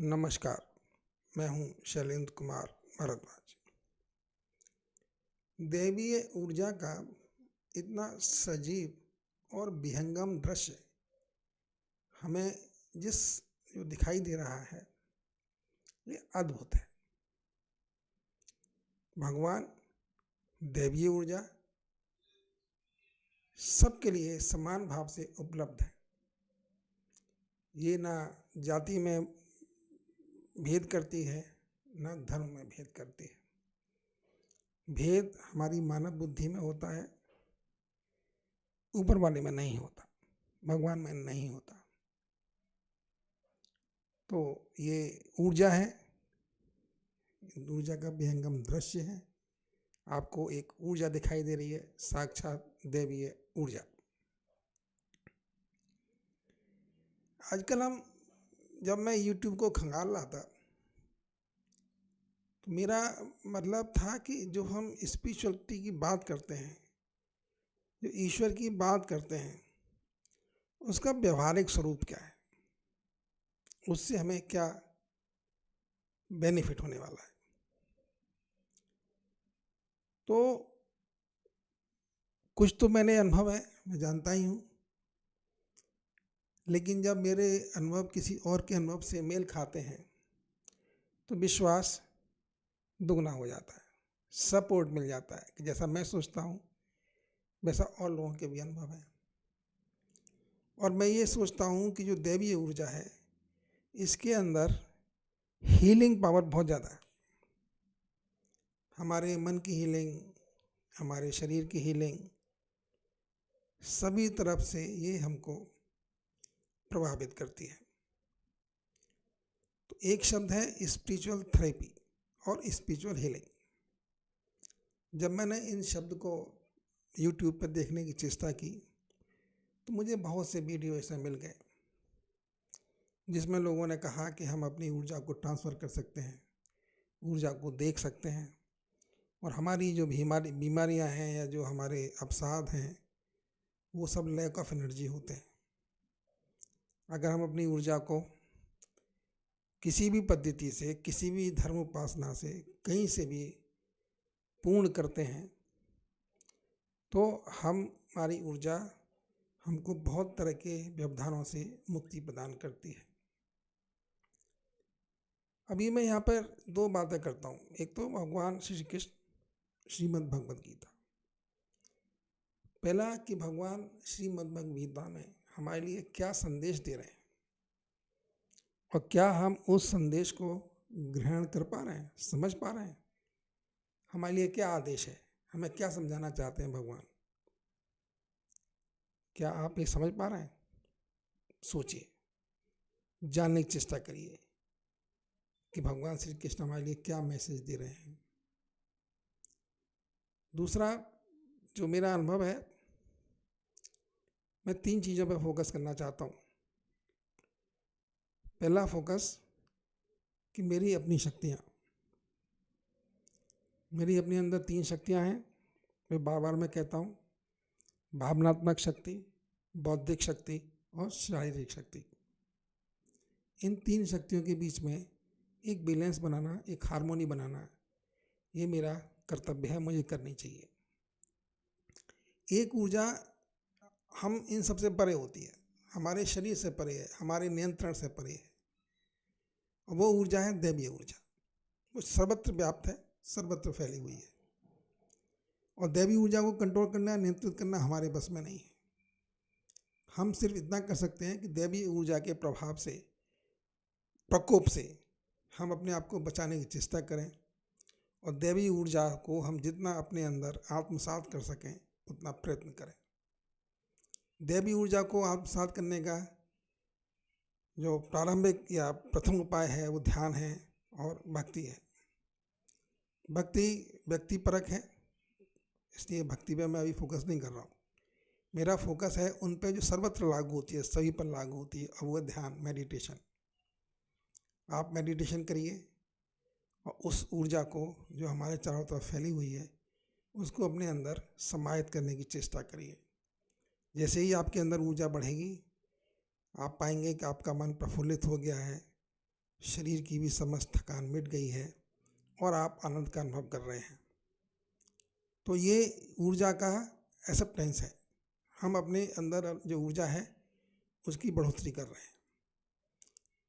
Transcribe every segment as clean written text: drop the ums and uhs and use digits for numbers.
नमस्कार, मैं हूं शैलेंद्र कुमार भारद्वाज। दैवीय ऊर्जा का इतना सजीव और विहंगम दृश्य हमें जो दिखाई दे रहा है, ये अद्भुत है। भगवान दैवीय ऊर्जा सबके लिए समान भाव से उपलब्ध है। ये ना जाति में भेद करती है, ना धर्म में भेद करती है। भेद हमारी मानव बुद्धि में होता है, ऊपर वाले में नहीं होता, भगवान में नहीं होता। तो ये ऊर्जा है, ऊर्जा का विहंगम दृश्य है। आपको एक ऊर्जा दिखाई दे रही है, साक्षात दैवीय ऊर्जा। आजकल जब मैं YouTube को खंगाल रहा था, तो मेरा मतलब था कि जो हम स्पिरिचुअलिटी की बात करते हैं, जो ईश्वर की बात करते हैं, उसका व्यवहारिक स्वरूप क्या है, उससे हमें क्या बेनिफिट होने वाला है। तो कुछ तो मैंने अनुभव है, मैं जानता ही हूँ, लेकिन जब मेरे अनुभव किसी और के अनुभव से मेल खाते हैं तो विश्वास दुगना हो जाता है, सपोर्ट मिल जाता है कि जैसा मैं सोचता हूँ वैसा और लोगों के भी अनुभव है। और मैं ये सोचता हूँ कि जो दैवीय ऊर्जा है, इसके अंदर हीलिंग पावर बहुत ज़्यादा है। हमारे मन की हीलिंग, हमारे शरीर की हीलिंग, सभी तरफ से ये हमको प्रभावित करती है। तो एक शब्द है स्पिरिचुअल थेरेपी और स्पिरिचुअल हीलिंग। जब मैंने इन शब्द को YouTube पर देखने की चेष्टा की तो मुझे बहुत से वीडियो ऐसे मिल गए जिसमें लोगों ने कहा कि हम अपनी ऊर्जा को ट्रांसफ़र कर सकते हैं, ऊर्जा को देख सकते हैं, और हमारी जो बीमारियां हैं या जो हमारे अवसाद हैं, वो सब लैक ऑफ एनर्जी होते हैं। अगर हम अपनी ऊर्जा को किसी भी पद्धति से, किसी भी धर्म उपासना से, कहीं से भी पूर्ण करते हैं तो हमारी ऊर्जा हमको बहुत तरह के व्यवधानों से मुक्ति प्रदान करती है। अभी मैं यहाँ पर दो बातें करता हूँ। एक तो भगवान श्री कृष्ण श्रीमद् भगवद गीता। पहला कि भगवान श्रीमद् भगवद गीता में हमारे लिए क्या संदेश दे रहे हैं और क्या हम उस संदेश को ग्रहण कर पा रहे हैं, समझ पा रहे हैं। हमारे लिए क्या आदेश है, हमें क्या समझाना चाहते हैं भगवान, क्या आप ये समझ पा रहे हैं? सोचिए, जानने की चेष्टा करिए कि भगवान श्री कृष्ण हमारे लिए क्या मैसेज दे रहे हैं। दूसरा जो मेरा अनुभव है, मैं 3 चीज़ों पर फोकस करना चाहता हूँ। पहला फोकस कि मेरी अपनी शक्तियाँ, मेरी अपने अंदर 3 शक्तियाँ हैं। मैं बार बार मैं कहता हूँ, भावनात्मक शक्ति, बौद्धिक शक्ति और शारीरिक शक्ति। इन 3 शक्तियों के बीच में एक बैलेंस बनाना, एक हार्मोनी बनाना, ये मेरा कर्तव्य है, मुझे करनी चाहिए। एक ऊर्जा हम इन सबसे परे होती है, हमारे शरीर से परे है, हमारे नियंत्रण से परे है। वो ऊर्जा है दैवीय ऊर्जा। वो सर्वत्र व्याप्त है, सर्वत्र फैली हुई है, और दैवीय ऊर्जा को कंट्रोल करना, नियंत्रित करना हमारे बस में नहीं है। हम सिर्फ इतना कर सकते हैं कि दैवीय ऊर्जा के प्रभाव से, प्रकोप से हम अपने आप को बचाने की चेष्टा करें, और दैवीय ऊर्जा को हम जितना अपने अंदर आत्मसात कर सकें उतना प्रयत्न करें। दैवीय ऊर्जा को आत्मसात करने का जो प्रारंभिक या प्रथम उपाय है वो ध्यान है और भक्ति है। भक्ति व्यक्तिपरक है, इसलिए भक्ति पे मैं अभी फोकस नहीं कर रहा हूँ। मेरा फोकस है उन पे जो सर्वत्र लागू होती है, सभी पर लागू होती है, और वो ध्यान, मेडिटेशन। आप मेडिटेशन करिए और उस ऊर्जा को जो हमारे चारों तरफ फैली हुई है उसको अपने अंदर समाहित करने की चेष्टा करिए। जैसे ही आपके अंदर ऊर्जा बढ़ेगी, आप पाएंगे कि आपका मन प्रफुल्लित हो गया है, शरीर की भी समस्त थकान मिट गई है और आप आनंद का अनुभव कर रहे हैं। तो ये ऊर्जा का एक्सेप्टेंस है। हम अपने अंदर जो ऊर्जा है उसकी बढ़ोतरी कर रहे हैं।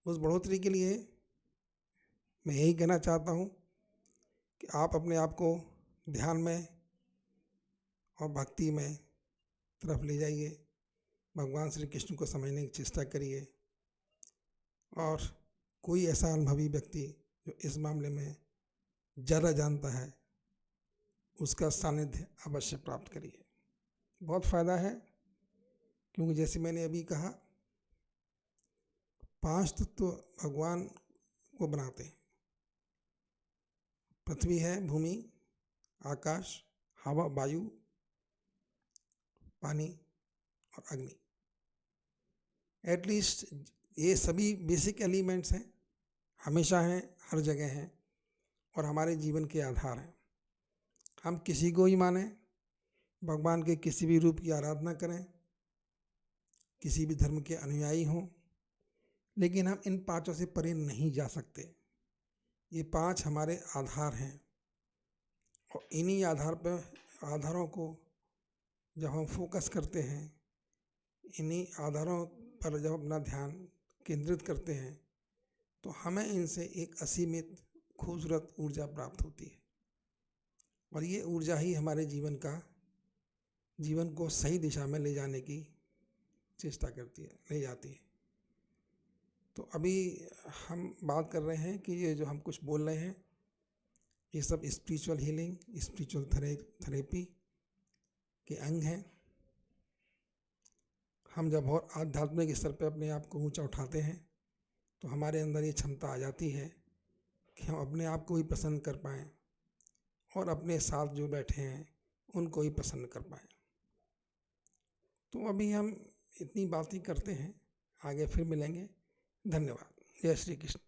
उस बढ़ोतरी के लिए मैं यही कहना चाहता हूँ कि आप अपने आप को ध्यान में और भक्ति में तरफ ले जाइए। भगवान श्री कृष्ण को समझने की चेष्टा करिए और कोई ऐसा अनुभवी व्यक्ति जो इस मामले में ज़्यादा जानता है उसका सानिध्य अवश्य प्राप्त करिए। बहुत फ़ायदा है, क्योंकि जैसे मैंने अभी कहा 5 तत्व भगवान को बनाते हैं। पृथ्वी है, भूमि, आकाश, हवा, वायु, पानी और अग्नि। एटलीस्ट ये सभी बेसिक एलिमेंट्स हैं, हमेशा हैं, हर जगह हैं और हमारे जीवन के आधार हैं। हम किसी को ही माने, भगवान के किसी भी रूप की आराधना करें, किसी भी धर्म के अनुयायी हों, लेकिन हम इन 5 से परे नहीं जा सकते। ये 5 हमारे आधार हैं और इन्हीं आधारों को जब हम फोकस करते हैं, इन्हीं आधारों पर जब अपना ध्यान केंद्रित करते हैं, तो हमें इनसे एक असीमित खूबसूरत ऊर्जा प्राप्त होती है और ये ऊर्जा ही हमारे जीवन को सही दिशा में ले जाने की चेष्टा करती है, ले जाती है। तो अभी हम बात कर रहे हैं कि ये जो हम कुछ बोल रहे हैं ये सब स्पिरिचुअल हीलिंग, स्पिरिचुअल थेरेपी के अंग हैं। हम जब और आध्यात्मिक स्तर पर अपने आप को ऊंचा उठाते हैं तो हमारे अंदर ये क्षमता आ जाती है कि हम अपने आप को ही प्रसन्न कर पाएँ और अपने साथ जो बैठे हैं उनको ही प्रसन्न कर पाएँ। तो अभी हम इतनी बातें करते हैं, आगे फिर मिलेंगे। धन्यवाद। जय श्री कृष्ण।